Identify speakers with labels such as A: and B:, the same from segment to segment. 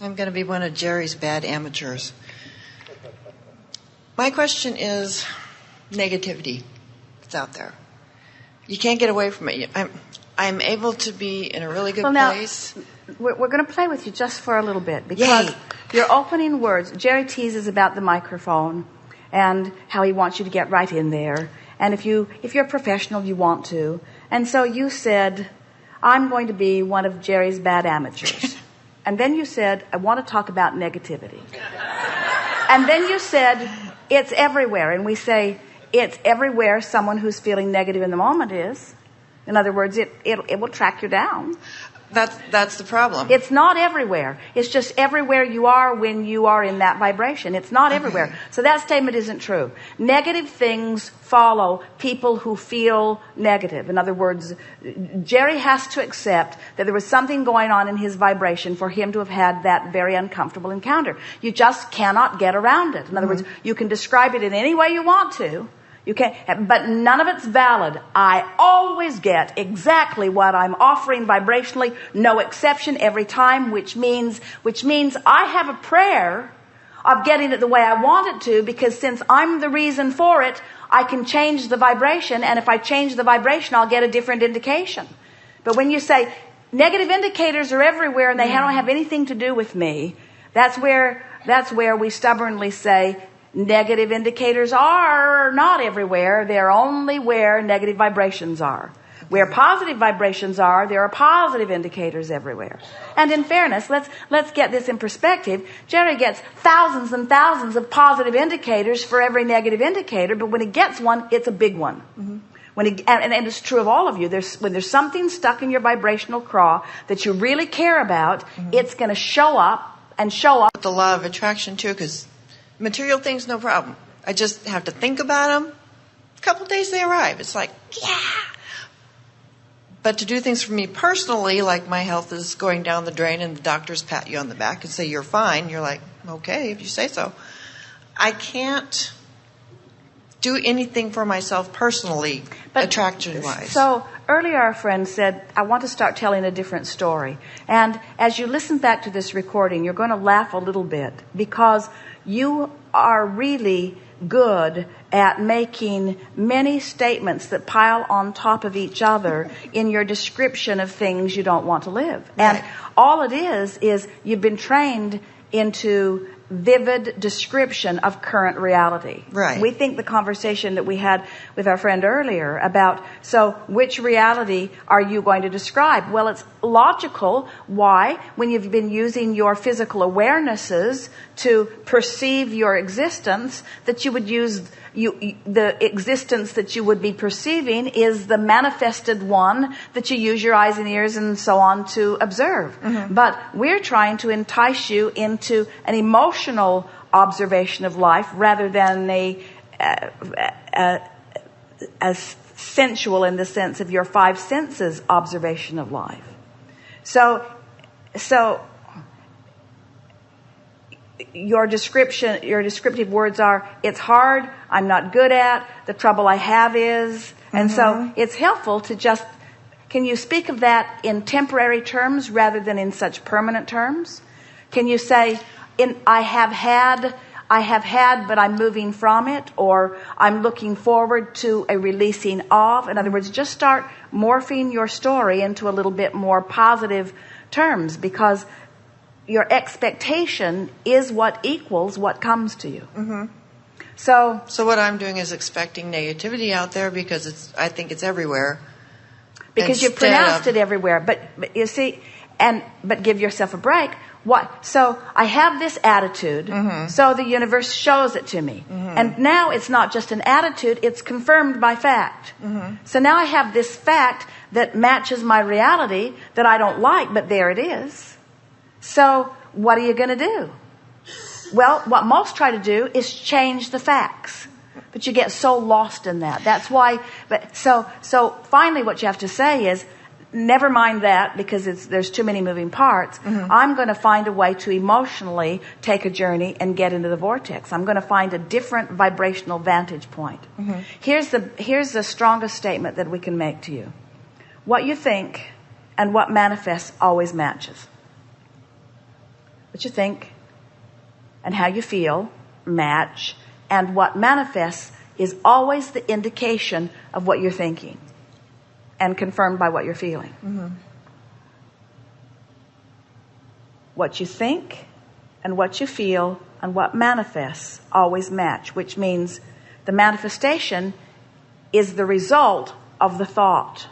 A: I'm going to be one of Jerry's bad amateurs. My question is negativity. It's out there. You can't get away from it. I'm able to be in a really good place.
B: We're going to play with you just for a little bit because your opening words, Jerry teases about the microphone and how he wants you to get right in there. And if you're a professional, you want to. And so you said, I'm going to be one of Jerry's bad amateurs. And then you said, I want to talk about negativity. And then you said, it's everywhere. And we say, it's everywhere someone who's feeling negative in the moment is. In other words, it will track you down.
A: That's the problem.
B: It's not everywhere. It's just everywhere you are when you are in that vibration. It's not everywhere. So that statement isn't true. Negative things follow people who feel negative. In other words, Jerry has to accept that there was something going on in his vibration for him to have had that very uncomfortable encounter. You just cannot get around it. In other words, you can describe it in any way you want to. You can't, but none of it's valid. I always get exactly what I'm offering vibrationally, no exception every time, which means I have a prayer of getting it the way I want it to, because since I'm the reason for it, I can change the vibration, and if I change the vibration, I'll get a different indication. But when you say negative indicators are everywhere and they don't have anything to do with me, that's where we stubbornly say, negative indicators are not everywhere. They're only where negative vibrations are. Where positive vibrations are, there are positive indicators everywhere. And in fairness, let's get this in perspective. Jerry gets thousands and thousands of positive indicators for every negative indicator, but when he gets one, it's a big one. And it's true of all of you. When there's something stuck in your vibrational craw that you really care about, it's going to show up and show up.
A: The law of attraction too, because material things, no problem. I just have to think about them. A couple days they arrive. It's like, yeah. But to do things for me personally, like my health is going down the drain and the doctors pat you on the back and say you're fine, you're like, okay, if you say so. I can't do anything for myself personally, attraction-wise.
B: So earlier our friend said, I want to start telling a different story. And as you listen back to this recording, you're going to laugh a little bit because you are really good at making many statements that pile on top of each other in your description of things you don't want to live.
A: Right.
B: And all it is you've been trained into vivid description of current reality.
A: Right.
B: We think the conversation that we had with our friend earlier about, so which reality are you going to describe? Well, it's logical. Why? When you've been using your physical awarenesses to perceive your existence, that you would use the existence that you would be perceiving is the manifested one that you use your eyes and ears and so on to observe. But we're trying to entice you into an emotional observation of life rather than a sensual, in the sense of your five senses, observation of life. So your descriptive words are, it's hard, I'm not good at, the trouble I have is, and so it's helpful to just, can you speak of that in temporary terms rather than in such permanent terms? Can you say, I have had, but I'm moving from it, or I'm looking forward to a releasing of? In other words, just start morphing your story into a little bit more positive terms, because your expectation is what equals what comes to you. So
A: what I'm doing is expecting negativity out there because I think it's everywhere.
B: Because you pronounced it everywhere, but you see, but give yourself a break. What? So I have this attitude, so the universe shows it to me. And now it's not just an attitude, it's confirmed by fact. So now I have this fact that matches my reality that I don't like, but there it is. So what are you going to do? Well, what most try to do is change the facts. But you get so lost in that. That's why. So finally what you have to say is, never mind that, because there's too many moving parts. I'm going to find a way to emotionally take a journey and get into the vortex. I'm going to find a different vibrational vantage point. Here's the strongest statement that we can make to you. What you think and what manifests always matches. what you think and how you feel match, and what manifests is always the indication of what you're thinking and confirmed by what you're feeling.
A: Mm-hmm.
B: What you think and what you feel and what manifests always match, which means the manifestation is the result of the thought.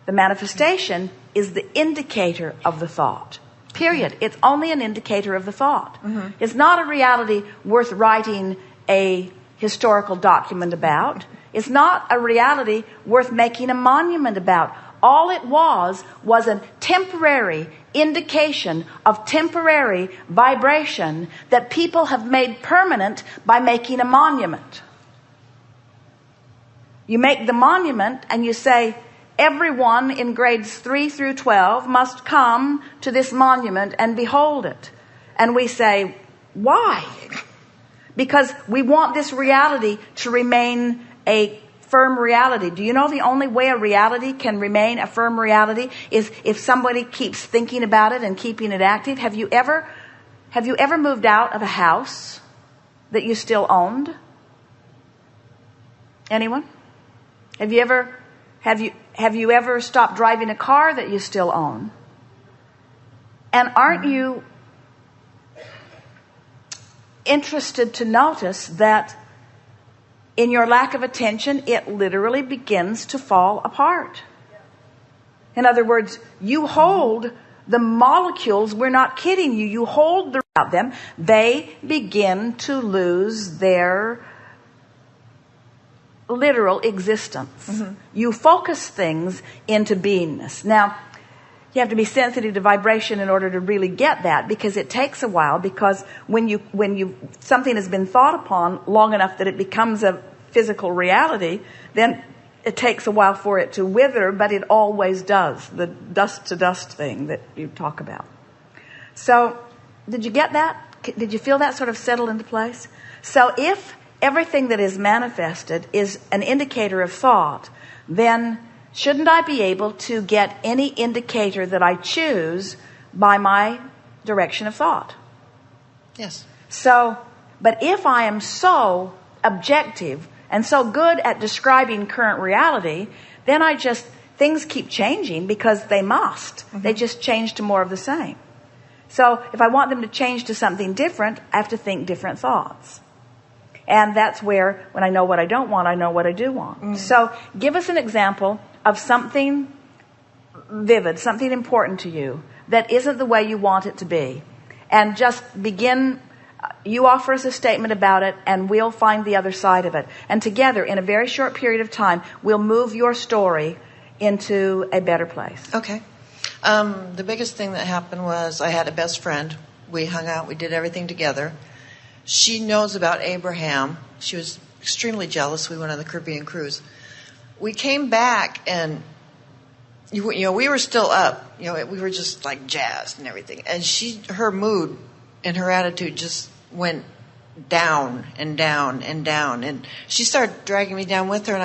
B: The manifestation is the indicator of the thought. Period. It's only an indicator of the thought.
A: Mm-hmm.
B: It's not a reality worth writing a historical document about. It's not a reality worth making a monument about. All it was a temporary indication of temporary vibration that people have made permanent by making a monument. You make the monument and you say, everyone in grades 3 through 12 must come to this monument and behold it. And we say, why? Because we want this reality to remain a firm reality. Do you know the only way a reality can remain a firm reality is if somebody keeps thinking about it and keeping it active? Have you ever moved out of a house that you still owned? Anyone? Have you ever stopped driving a car that you still own? And aren't you interested to notice that in your lack of attention, it literally begins to fall apart? In other words, you hold the molecules, we're not kidding you, you hold about them, they begin to lose their literal existence. Mm-hmm. You focus things into beingness. Now, you have to be sensitive to vibration in order to really get that, because it takes a while, because when something has been thought upon long enough that it becomes a physical reality, then it takes a while for it to wither, but it always does. The dust to dust thing that you talk about. So, did you get that? Did you feel that sort of settle into place? So if everything that is manifested is an indicator of thought, then shouldn't I be able to get any indicator that I choose by my direction of thought?
A: Yes.
B: So, but if I am so objective and so good at describing current reality, then things keep changing because they must. Mm-hmm. They just change to more of the same. So if I want them to change to something different, I have to think different thoughts. And that's where, when I know what I don't want, I know what I do want. Mm. So give us an example of something vivid, something important to you that isn't the way you want it to be. And just begin, you offer us a statement about it, and we'll find the other side of it. And together, in a very short period of time, we'll move your story into a better place.
A: Okay. The biggest thing that happened was I had a best friend. We hung out. We did everything together. She knows about Abraham. She was extremely jealous. We went on the Caribbean cruise. We came back, and we were still up. We were just like jazzed and everything. And her mood and her attitude just went down and down and down. And she started dragging me down with her, and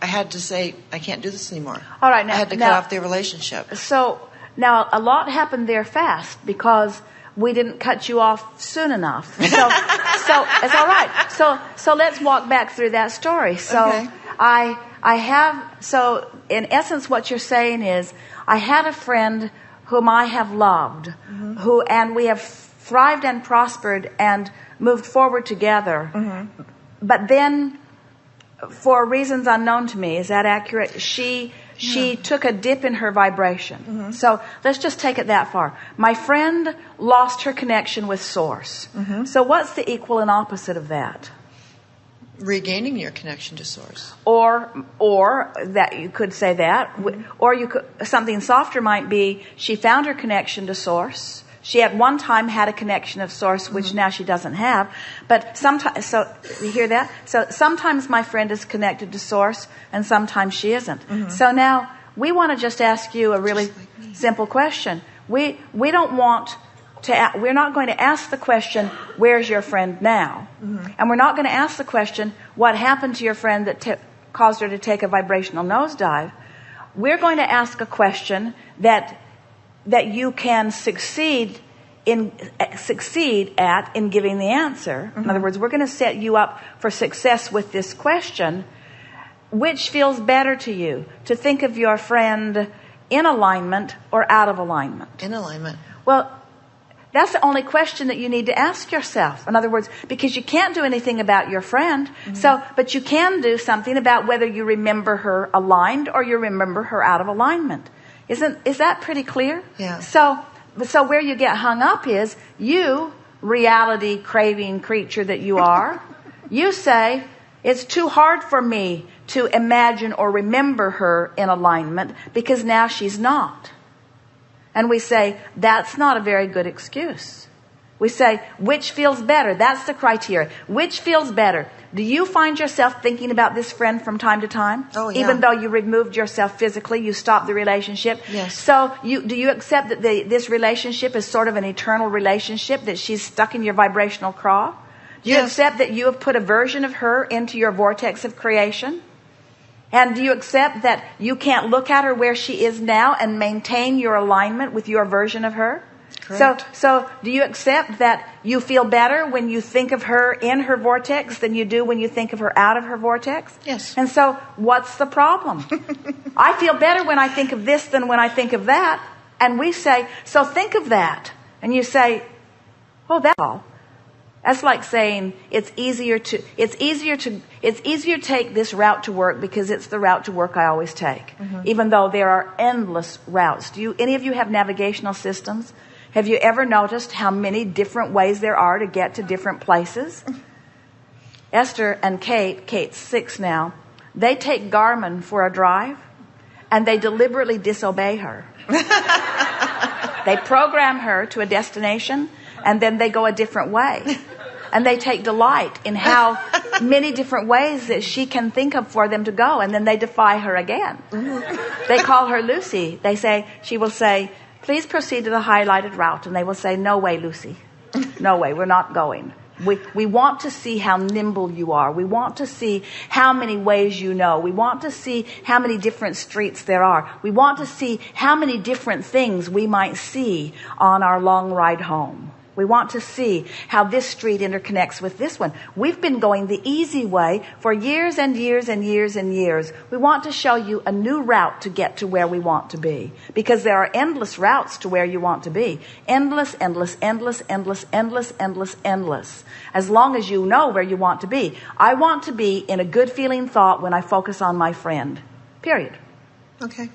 A: I had to say, I can't do this anymore.
B: All right, now,
A: I had to cut off the relationship.
B: So now a lot happened there fast because we didn't cut you off soon enough. So it's all right. So let's walk back through that story. So okay. So in essence what you're saying is, I had a friend whom I have loved, mm-hmm. And we have thrived and prospered and moved forward together. Mm-hmm. But then, for reasons unknown to me, is that accurate? She took a dip in her vibration. Mm-hmm. So let's just take it that far. My friend lost her connection with Source. Mm-hmm. So what's the equal and opposite of that?
A: Regaining your connection to Source.
B: Or that you could say that. Mm-hmm. Or something softer might be, she found her connection to Source. She at one time had a connection of Source, which mm-hmm. now she doesn't have. But sometimes, so you hear that? So sometimes my friend is connected to Source, and sometimes she isn't. Mm-hmm. So now we want to just ask you a really simple question. We don't want to. We're not going to ask the question, "Where's your friend now?" Mm-hmm. And we're not going to ask the question, "What happened to your friend that caused her to take a vibrational nosedive?" We're going to ask a question that you can succeed succeed at in giving the answer. In other words, we're going to set you up for success with this question. Which feels better to you? To think of your friend in alignment or out of alignment?
A: In alignment.
B: Well, that's the only question that you need to ask yourself. In other words, because you can't do anything about your friend, but you can do something about whether you remember her aligned or you remember her out of alignment. Is that pretty clear?
A: Yeah.
B: So where you get hung up is, you, reality craving creature that you are, you say, it's too hard for me to imagine or remember her in alignment because now she's not. And we say, that's not a very good excuse. We say, which feels better? That's the criteria. Which feels better? Do you find yourself thinking about this friend from time to time?
A: Oh, yeah.
B: Even though you removed yourself physically, you stopped the relationship?
A: Yes.
B: So do you accept that this relationship is sort of an eternal relationship, that she's stuck in your vibrational craw? Do you accept that you have put a version of her into your vortex of creation? And do you accept that you can't look at her where she is now and maintain your alignment with your version of her?
A: Correct.
B: So do you accept that you feel better when you think of her in her vortex than you do when you think of her out of her vortex?
A: Yes.
B: And so what's the problem? I feel better when I think of this than when I think of that. And we say, so think of that. And you say, oh, that's all. That's like saying it's easier to take this route to work because it's the route to work I always take. Even though there are endless routes. Any of you have navigational systems? Have you ever noticed how many different ways there are to get to different places? Esther and Kate's 6 now, they take Garmin for a drive and they deliberately disobey her. They program her to a destination and then they go a different way. And they take delight in how many different ways that she can think of for them to go. And then they defy her again. They call her Lucy. She will say, please proceed to the highlighted route. And they will say, no way, Lucy. No way, we're not going. We want to see how nimble you are. We want to see how many ways you know. We want to see how many different streets there are. We want to see how many different things we might see on our long ride home. We want to see how this street interconnects with this one. We've been going the easy way for years and years and years and years. We want to show you a new route to get to where we want to be. Because there are endless routes to where you want to be. Endless, endless, endless, endless, endless, endless, endless. As long as you know where you want to be. I want to be in a good feeling thought when I focus on my friend. Period.
A: Okay.